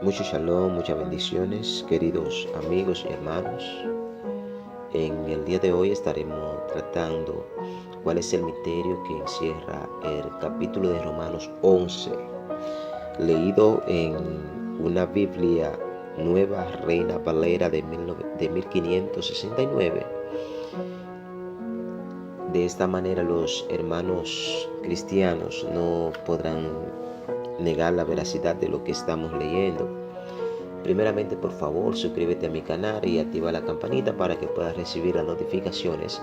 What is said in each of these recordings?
Mucho shalom, muchas bendiciones, queridos amigos y hermanos. En el día de hoy estaremos tratando cuál es el misterio que encierra el capítulo de Romanos 11, leído en una Biblia Nueva Reina Valera de 1569. De esta manera los hermanos cristianos no podrán negar la veracidad de lo que estamos leyendo. Primeramente, por favor, suscríbete a mi canal y activa la campanita para que puedas recibir las notificaciones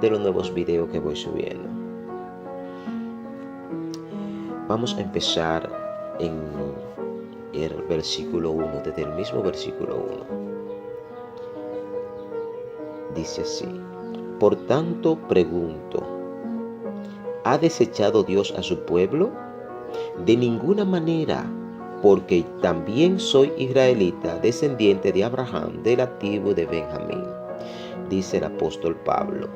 de los nuevos videos que voy subiendo. Vamos a empezar en el versículo 1, desde el mismo versículo 1. Dice así: Por tanto pregunto, ¿ha desechado Dios a su pueblo? De ninguna manera, porque también soy israelita, descendiente de Abraham, de la tribu de Benjamín, dice el apóstol Pablo.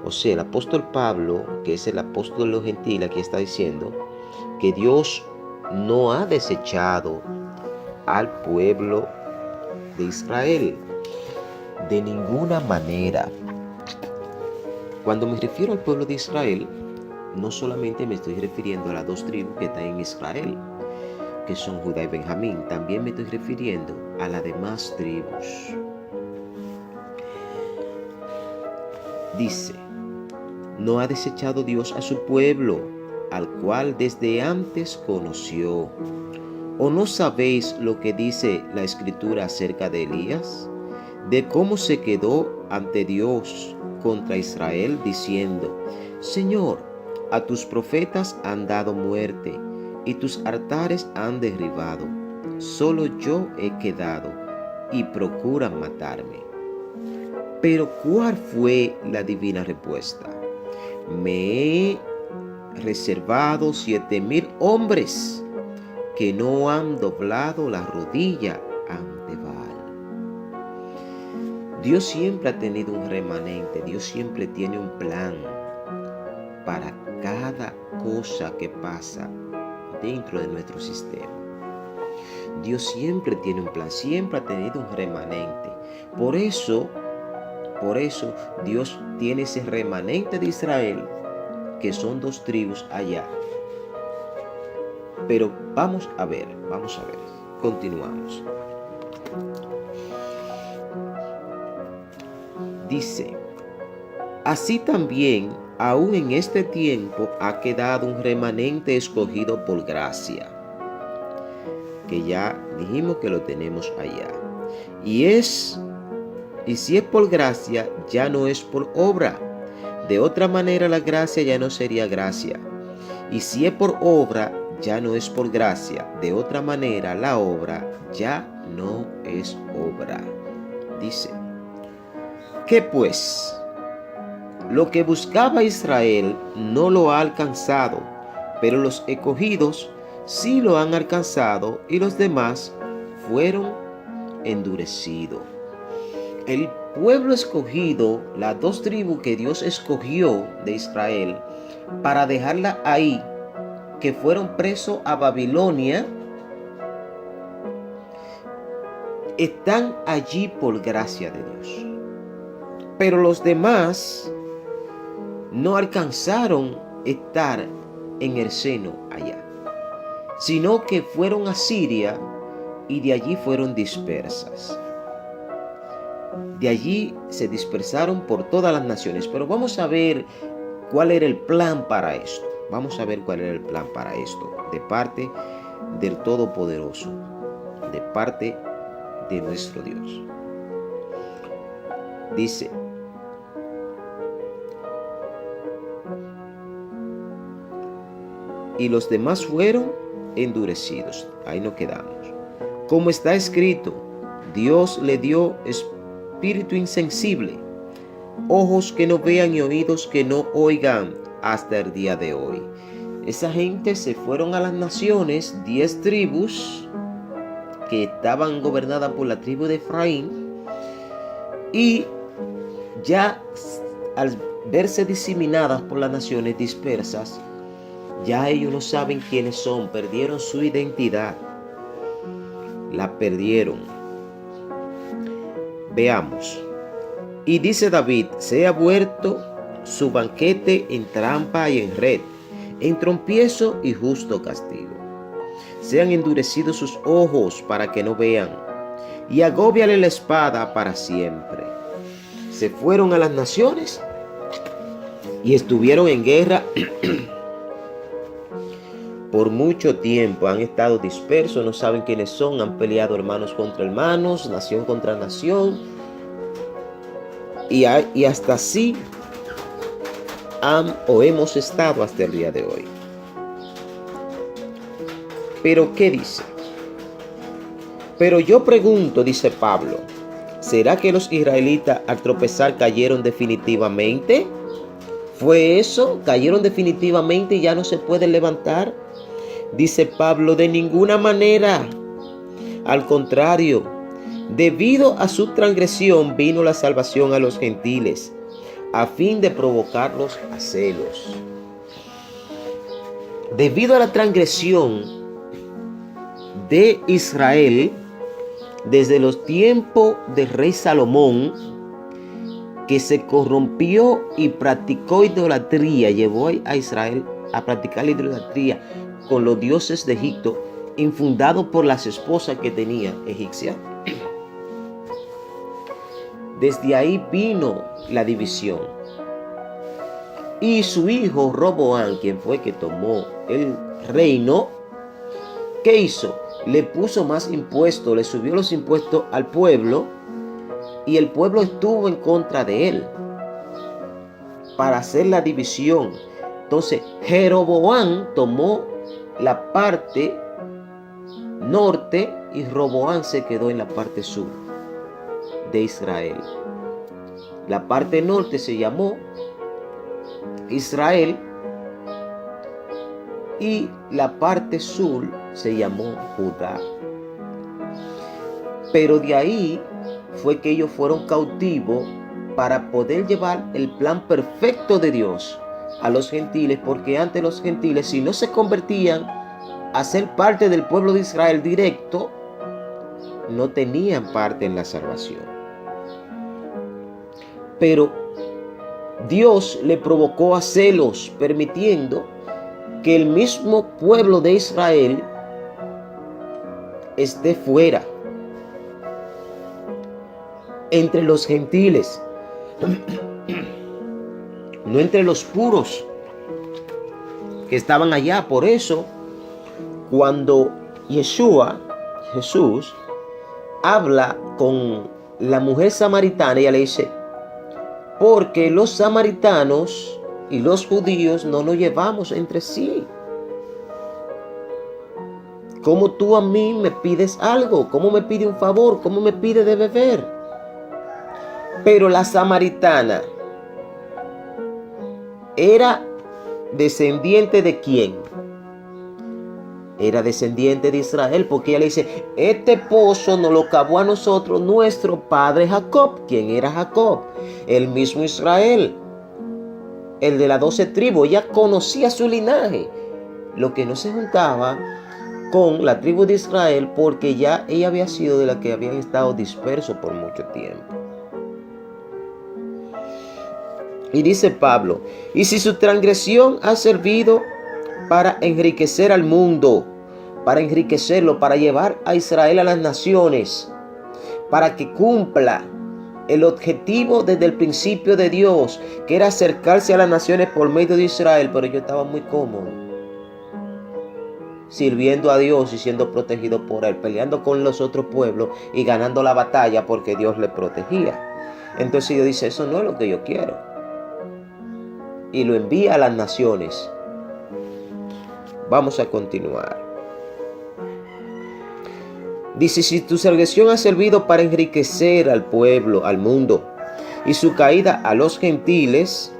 O sea, el apóstol Pablo, que es el apóstol de los gentiles, aquí está diciendo que Dios no ha desechado al pueblo de Israel de ninguna manera. Cuando me refiero al pueblo de Israel, no solamente me estoy refiriendo a las dos tribus que están en Israel, que son Judá y Benjamín, también me estoy refiriendo a las demás tribus. Dice: no ha desechado Dios a su pueblo, al cual desde antes conoció. ¿O no sabéis lo que dice la Escritura acerca de Elías? De cómo se quedó ante Dios contra Israel, diciendo: Señor, a tus profetas han dado muerte, y tus altares han derribado. Solo yo he quedado, y procuran matarme. Pero ¿cuál fue la divina respuesta? Me he reservado 7,000 hombres que no han doblado la rodilla ante Baal. Dios siempre ha tenido un remanente, Dios siempre tiene un plan para cada cosa que pasa dentro de nuestro sistema. Dios siempre tiene un plan, siempre ha tenido un remanente. Por eso Dios tiene ese remanente de Israel, que son dos tribus allá. Pero vamos a ver, continuamos. Dice: así también, aún en este tiempo, ha quedado un remanente escogido por gracia, que ya dijimos que lo tenemos allá. Y si es por gracia, ya no es por obra. De otra manera, la gracia ya no sería gracia. Y si es por obra, ya no es por gracia. De otra manera, la obra ya no es obra. Dice: ¿qué pues? Lo que buscaba Israel no lo ha alcanzado, pero los escogidos sí lo han alcanzado, y los demás fueron endurecidos. El pueblo escogido, las dos tribus que Dios escogió de Israel para dejarla ahí, que fueron presos a Babilonia, están allí por gracia de Dios. Pero los demás no alcanzaron estar en el seno allá, sino que fueron a Siria y de allí fueron dispersas. De allí se dispersaron por todas las naciones. Pero vamos a ver cuál era el plan para esto. De parte del Todopoderoso, de parte de nuestro Dios. Dice: y los demás fueron endurecidos. Ahí nos quedamos. Como está escrito, Dios le dio espíritu insensible, ojos que no vean y oídos que no oigan, hasta el día de hoy. Esa gente se fueron a las naciones, 10 tribus que estaban gobernadas por la tribu de Efraín, y ya al verse diseminadas por las naciones dispersas, ya ellos no saben quiénes son, perdieron su identidad. la perdieron. Veamos. Y dice David, se ha vuelto su banquete en trampa y en red, en trompiezo y justo castigo. Se han endurecido sus ojos para que no vean, y agóbiale la espada para siempre. Se fueron a las naciones y estuvieron en guerra. Por mucho tiempo han estado dispersos, no saben quiénes son, han peleado hermanos contra hermanos, nación contra nación, y hasta así hemos estado hasta el día de hoy. Pero ¿qué dice? Pero yo pregunto, dice Pablo, ¿será que los israelitas al tropezar cayeron definitivamente? ¿Fue eso? ¿Cayeron definitivamente y ya no se pueden levantar? Dice Pablo, de ninguna manera. Al contrario, debido a su transgresión vino la salvación a los gentiles, a fin de provocarlos a celos. Debido a la transgresión de Israel, desde los tiempos del rey Salomón, que se corrompió y practicó idolatría, llevó a Israel a practicar la idolatría con los dioses de Egipto, infundado por las esposas que tenía egipcia. Desde ahí vino la división. Y su hijo Roboam, quien fue que tomó el reino, ¿qué hizo? Le puso más impuestos, le subió los impuestos al pueblo, y el pueblo estuvo en contra de él para hacer la división. Entonces Jeroboam tomó la parte norte y Roboam se quedó en la parte sur de Israel. La parte norte se llamó Israel y la parte sur se llamó Judá. Pero de ahí fue que ellos fueron cautivos para poder llevar el plan perfecto de Dios a los gentiles, porque antes los gentiles, si no se convertían a ser parte del pueblo de Israel directo, no tenían parte en la salvación. Pero Dios le provocó a celos, permitiendo que el mismo pueblo de Israel esté fuera, entre los gentiles, no entre los puros que estaban allá. Por eso, cuando Jesús, habla con la mujer samaritana, ella le dice, porque los samaritanos y los judíos no nos llevamos entre sí. ¿Cómo tú a mí me pides algo? ¿Cómo me pide un favor? ¿Cómo me pide de beber? Pero la samaritana era descendiente ¿de quién? Era descendiente de Israel, porque ella le dice, este pozo nos lo cavó a nosotros nuestro padre Jacob. ¿Quién era Jacob? El mismo Israel, el de las 12 tribus. Ella conocía su linaje. Lo que no se juntaba con la tribu de Israel, porque ya ella había sido de la que habían estado dispersos por mucho tiempo. Y dice Pablo, y si su transgresión ha servido para enriquecer al mundo, para enriquecerlo, para llevar a Israel a las naciones, para que cumpla el objetivo desde el principio de Dios, que era acercarse a las naciones por medio de Israel, pero yo estaba muy cómodo, sirviendo a Dios y siendo protegido por Él, peleando con los otros pueblos y ganando la batalla porque Dios le protegía. Entonces Dios dice, eso no es lo que yo quiero. Y lo envía a las naciones. Vamos a continuar. Dice, si tu transgresión ha servido para enriquecer al pueblo, al mundo, y su caída a los gentiles,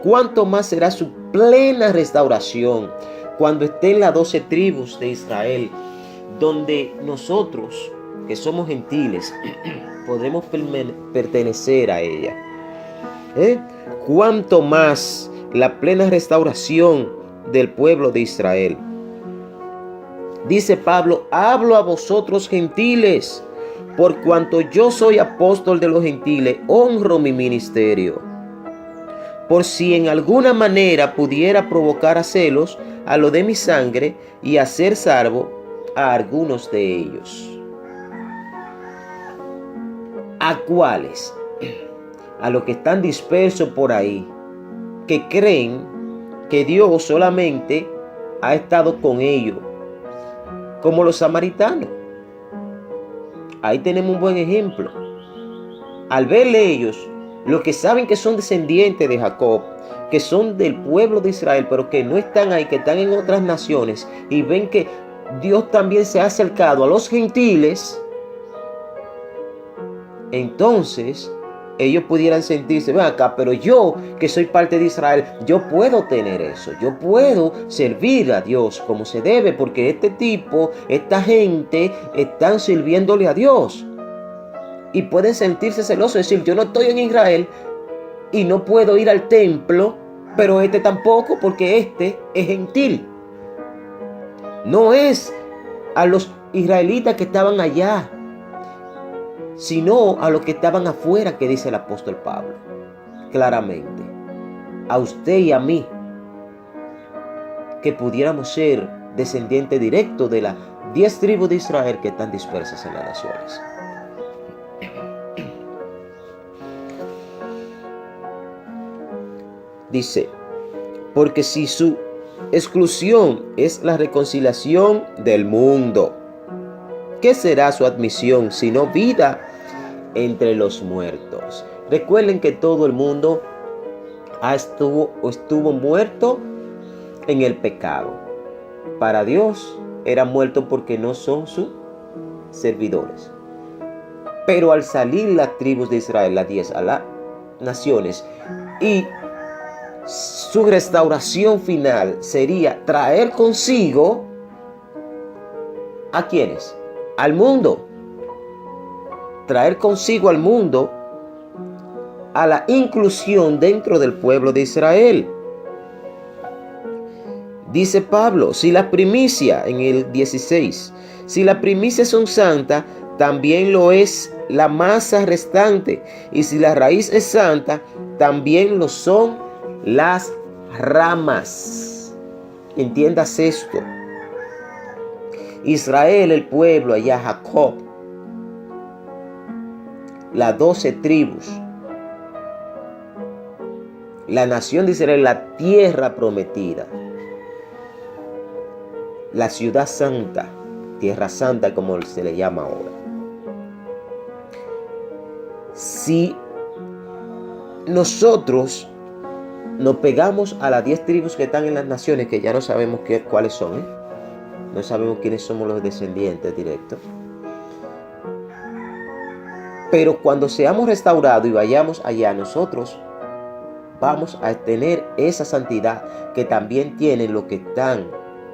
¿cuánto más será su plena restauración cuando estén las 12 tribus de Israel, donde nosotros, que somos gentiles, podremos pertenecer a ella? ¿Cuánto más la plena restauración del pueblo de Israel? Dice Pablo, hablo a vosotros gentiles, por cuanto yo soy apóstol de los gentiles, honro mi ministerio. Por si en alguna manera pudiera provocar a celos a lo de mi sangre y hacer salvo a algunos de ellos. ¿A cuáles? A los que están dispersos por ahí, que creen que Dios solamente ha estado con ellos, como los samaritanos. Ahí tenemos un buen ejemplo. Al verle ellos, los que saben que son descendientes de Jacob, que son del pueblo de Israel, pero que no están ahí, que están en otras naciones, y ven que Dios también se ha acercado a los gentiles, entonces ellos pudieran sentirse, ven acá, pero yo que soy parte de Israel, yo puedo tener eso, yo puedo servir a Dios como se debe, porque esta gente están sirviéndole a Dios. Y pueden sentirse celosos, decir, yo no estoy en Israel y no puedo ir al templo, pero tampoco, porque es gentil. No es a los israelitas que estaban allá, sino a los que estaban afuera, que dice el apóstol Pablo, claramente, a usted y a mí, que pudiéramos ser descendientes directos de las 10 tribus de Israel que están dispersas en las naciones. Dice, porque si su exclusión es la reconciliación del mundo, ¿qué será su admisión sino vida entre los muertos? Recuerden que todo el mundo estuvo muerto en el pecado. Para Dios eran muertos porque no son sus servidores. Pero al salir las tribus de Israel, las 10 a las naciones, y su restauración final sería traer consigo ¿a quiénes? Al mundo. Traer consigo al mundo a la inclusión dentro del pueblo de Israel. Dice Pablo, si la primicia, en el 16, si las primicias son santas, también lo es la masa restante. Y si la raíz es santa, también lo son las ramas. Entiendas esto. Israel, el pueblo allá, Jacob, las 12 tribus, la nación de Israel, la tierra prometida, la ciudad santa, tierra santa como se le llama ahora. Si nosotros nos pegamos a las 10 tribus que están en las naciones, que ya no sabemos cuáles son, no sabemos quiénes somos los descendientes directos, pero cuando seamos restaurados y vayamos allá, nosotros vamos a tener esa santidad que también tienen los que están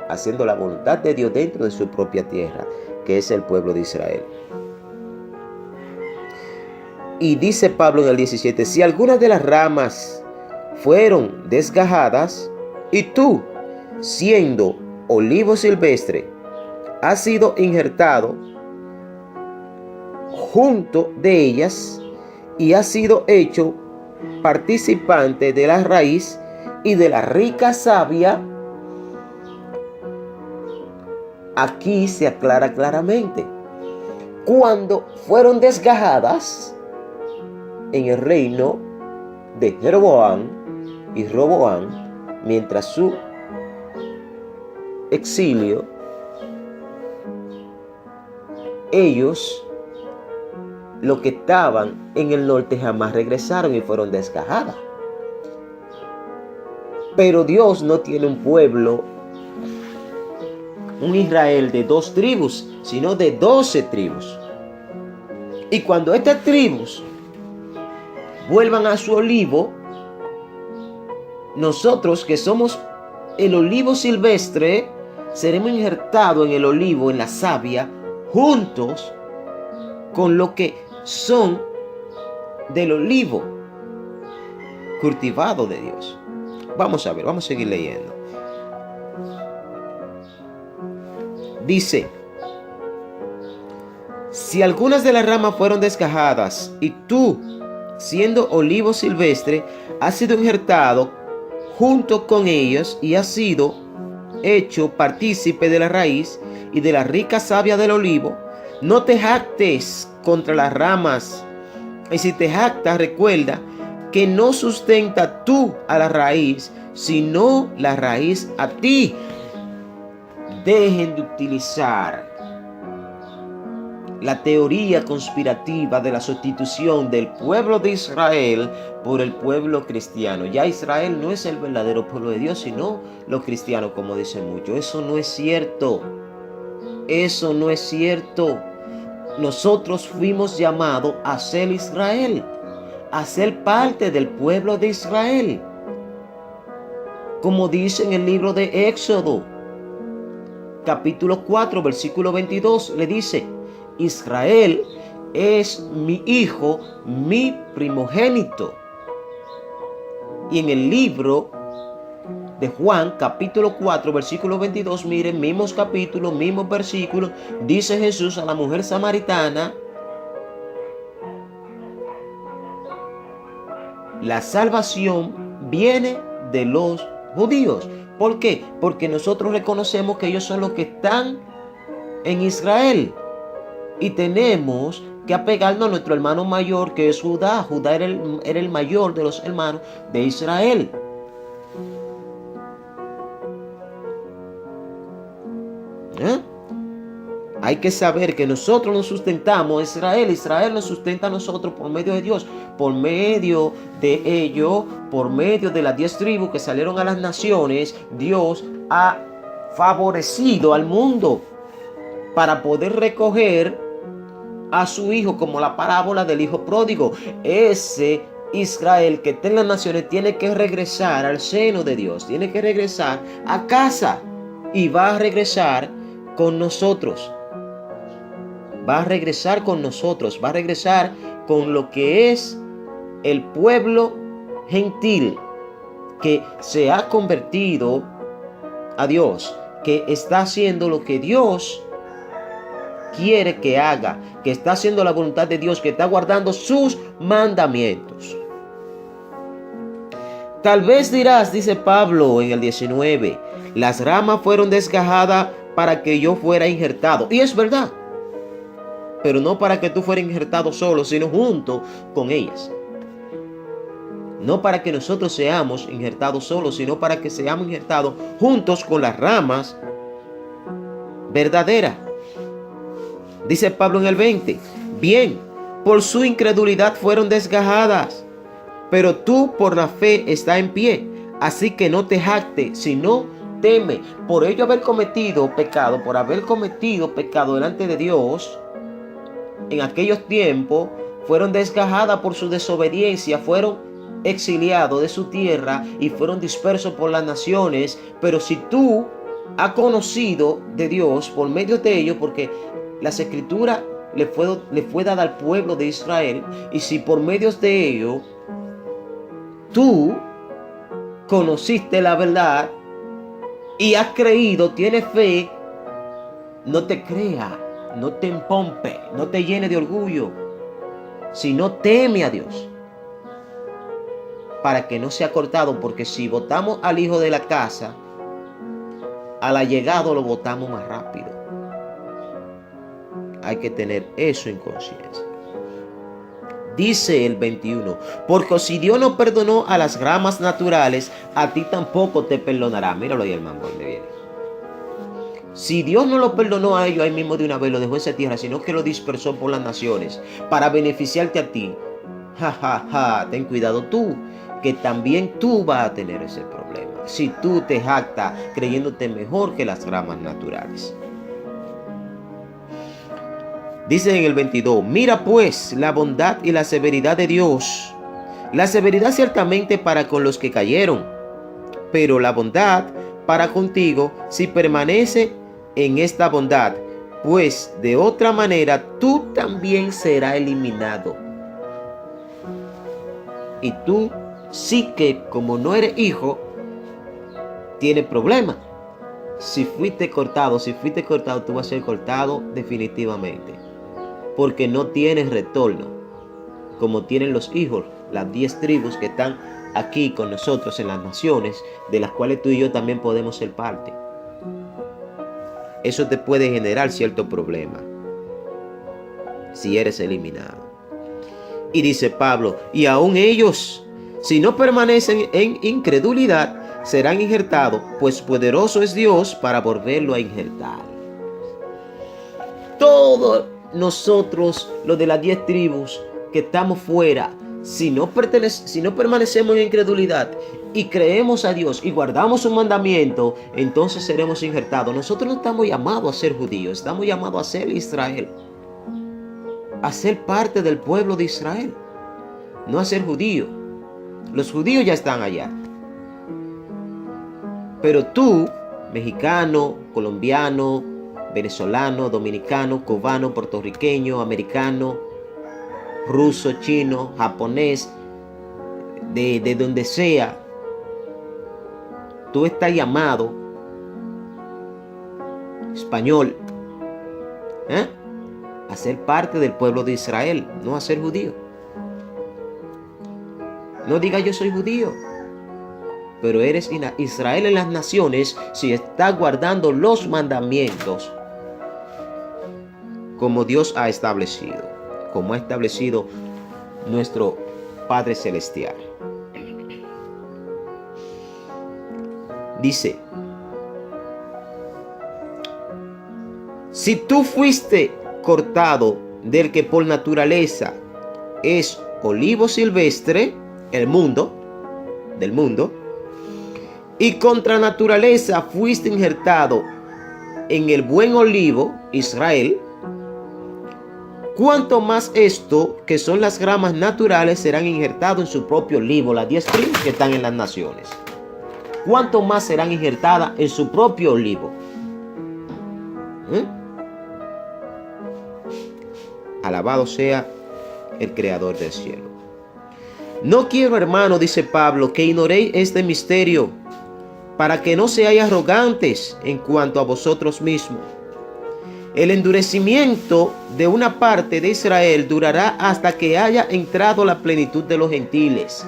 haciendo la voluntad de Dios dentro de su propia tierra, que es el pueblo de Israel. Y dice Pablo en el 17, si algunas de las ramas fueron desgajadas, y tú, siendo olivo silvestre, has sido injertado junto de ellas, y has sido hecho participante de la raíz y de la rica savia. Aquí se aclara claramente, cuando fueron desgajadas en el reino de Jeroboam y Roboam, mientras su exilio, ellos, los que estaban en el norte, jamás regresaron y fueron desgajadas. Pero Dios no tiene un pueblo, un Israel de 2 tribus, sino de 12 tribus. Y cuando estas tribus vuelvan a su olivo, nosotros que somos el olivo silvestre, seremos injertados en el olivo, en la savia, juntos con lo que son del olivo cultivado de Dios. Vamos a ver, vamos a seguir leyendo. Dice: si algunas de las ramas fueron desgajadas y tú, siendo olivo silvestre, has sido injertado junto con ellos y has sido hecho partícipe de la raíz y de la rica savia del olivo, no te jactes contra las ramas. Y si te jactas, recuerda que no sustenta tú a la raíz, sino la raíz a ti. Dejen de utilizar la teoría conspirativa de la sustitución del pueblo de Israel por el pueblo cristiano. Ya Israel no es el verdadero pueblo de Dios, sino los cristianos, como dicen muchos. Eso no es cierto. Eso no es cierto. Nosotros fuimos llamados a ser Israel, a ser parte del pueblo de Israel. Como dice en el libro de Éxodo, capítulo 4, versículo 22, le dice: Israel es mi hijo, mi primogénito. Y en el libro de Juan, capítulo 4, versículo 22, miren, mismos capítulos, mismos versículos, dice Jesús a la mujer samaritana: la salvación viene de los judíos. ¿Por qué? Porque nosotros reconocemos que ellos son los que están en Israel. Y tenemos que apegarnos a nuestro hermano mayor, que es Judá. Judá era el mayor de los hermanos de Israel. Hay que saber que nosotros nos sustentamos a Israel. Israel nos sustenta a nosotros por medio de Dios. Por medio de ello, por medio de las 10 tribus que salieron a las naciones, Dios ha favorecido al mundo para poder recoger a su hijo, como la parábola del hijo pródigo. Ese Israel que está en las naciones tiene que regresar al seno de Dios, tiene que regresar a casa, y va a regresar con nosotros. Va a regresar con nosotros, va a regresar con lo que es el pueblo gentil que se ha convertido a Dios, que está haciendo lo que Dios quiere que haga, que está haciendo la voluntad de Dios, que está guardando sus mandamientos. Tal vez dirás, dice Pablo en el 19, las ramas fueron desgajadas para que yo fuera injertado. Y es verdad, pero no para que tú fueras injertado solo, sino junto con ellas. No para que nosotros seamos injertados solos, sino para que seamos injertados juntos con las ramas verdaderas. Dice Pablo en el 20, bien, por su incredulidad fueron desgajadas, pero tú por la fe estás en pie. Así que no te jactes, sino teme. Por ello haber cometido pecado, por haber cometido pecado delante de Dios, en aquellos tiempos fueron desgajadas por su desobediencia, fueron exiliados de su tierra y fueron dispersos por las naciones. Pero si tú has conocido de Dios por medio de ellos, porque las escrituras le fue dada al pueblo de Israel, y si por medio de ello tú conociste la verdad y has creído, tienes fe, no te crea, no te empompe, no te llene de orgullo, sino teme a Dios para que no sea cortado. Porque si botamos al hijo de la casa, al allegado lo botamos más rápido. Hay que tener eso en conciencia. Dice el 21, porque si Dios no perdonó a las ramas naturales, a ti tampoco te perdonará. Míralo ahí, hermano, donde viene. Si Dios no lo perdonó a ellos ahí mismo de una vez, lo dejó en esa tierra, sino que lo dispersó por las naciones para beneficiarte a ti, ten cuidado tú, que también tú vas a tener ese problema si tú te jactas creyéndote mejor que las ramas naturales. Dice en el 22, mira pues la bondad y la severidad de Dios. La severidad ciertamente para con los que cayeron, pero la bondad para contigo si permanece en esta bondad, pues de otra manera tú también serás eliminado. Y tú sí que, como no eres hijo, tienes problemas. si fuiste cortado, tú vas a ser cortado definitivamente. Porque no tienes retorno, como tienen los hijos, las 10 tribus que están aquí con nosotros en las naciones, de las cuales tú y yo también podemos ser parte. Eso te puede generar cierto problema si eres eliminado. Y dice Pablo, y aún ellos, si no permanecen en incredulidad, serán injertados, pues poderoso es Dios para volverlo a injertar. Todos nosotros, los de las 10 tribus que estamos fuera, si no permanecemos en incredulidad y creemos a Dios y guardamos su mandamiento, entonces seremos injertados. Nosotros no estamos llamados a ser judíos, estamos llamados a ser Israel, a ser parte del pueblo de Israel, no a ser judío. Los judíos ya están allá. Pero tú, mexicano, colombiano, venezolano, dominicano, cubano, puertorriqueño, americano, ruso, chino, japonés, de donde sea, tú estás llamado, español, a ser parte del pueblo de Israel, no a ser judío. No diga yo soy judío, pero eres Israel en las naciones si estás guardando los mandamientos como Dios ha establecido, como ha establecido nuestro Padre Celestial. Dice, si tú fuiste cortado del que por naturaleza es olivo silvestre, del mundo, y contra naturaleza fuiste injertado en el buen olivo, Israel, cuanto más esto, que son las ramas naturales, serán injertados en su propio olivo, las 10 tribus que están en las naciones. Cuanto más serán injertadas en su propio olivo. Alabado sea el Creador del cielo. No quiero, hermano, dice Pablo, que ignoréis este misterio, para que no seáis arrogantes en cuanto a vosotros mismos. El endurecimiento de una parte de Israel durará hasta que haya entrado la plenitud de los gentiles.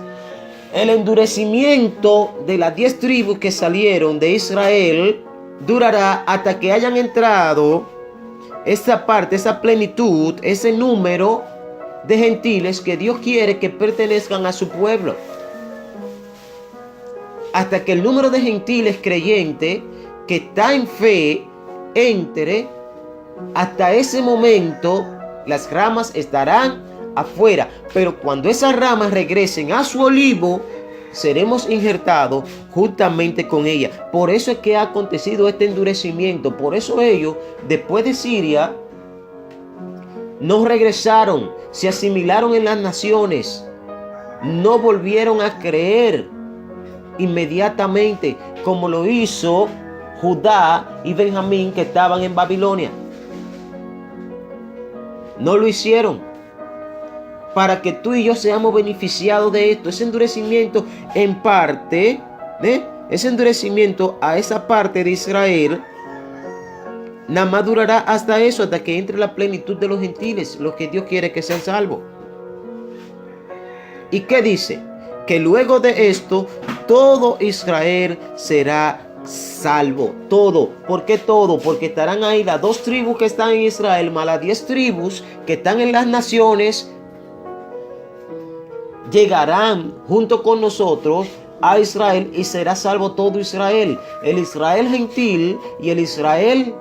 El endurecimiento de las 10 tribus que salieron de Israel durará hasta que hayan entrado esa parte, esa plenitud, ese número de gentiles que Dios quiere que pertenezcan a su pueblo. Hasta que el número de gentiles creyentes que está en fe entre, hasta ese momento las ramas estarán afuera. Pero cuando esas ramas regresen a su olivo, seremos injertados juntamente con ella. Por eso es que ha acontecido este endurecimiento. Por eso ellos, después de Siria, no regresaron, se asimilaron en las naciones, no volvieron a creer inmediatamente como lo hizo Judá y Benjamín, que estaban en Babilonia. No lo hicieron. Para que tú y yo seamos beneficiados de esto, ese endurecimiento en parte, ese endurecimiento a esa parte de Israel, nada más durará hasta eso, hasta que entre la plenitud de los gentiles, los que Dios quiere que sean salvos. ¿Y qué dice? Que luego de esto, todo Israel será salvo. Todo. ¿Por qué todo? Porque estarán ahí las 2 tribus que están en Israel, más las 10 tribus que están en las naciones, llegarán junto con nosotros a Israel y será salvo todo Israel. El Israel gentil y el Israel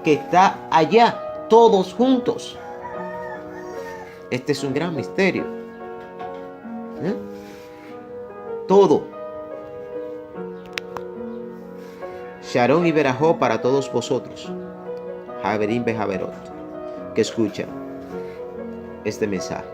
que está allá, todos juntos. Este es un gran misterio. Todo. Sharon y Berajó para todos vosotros, Javerín Bejaverot, que escuchan este mensaje.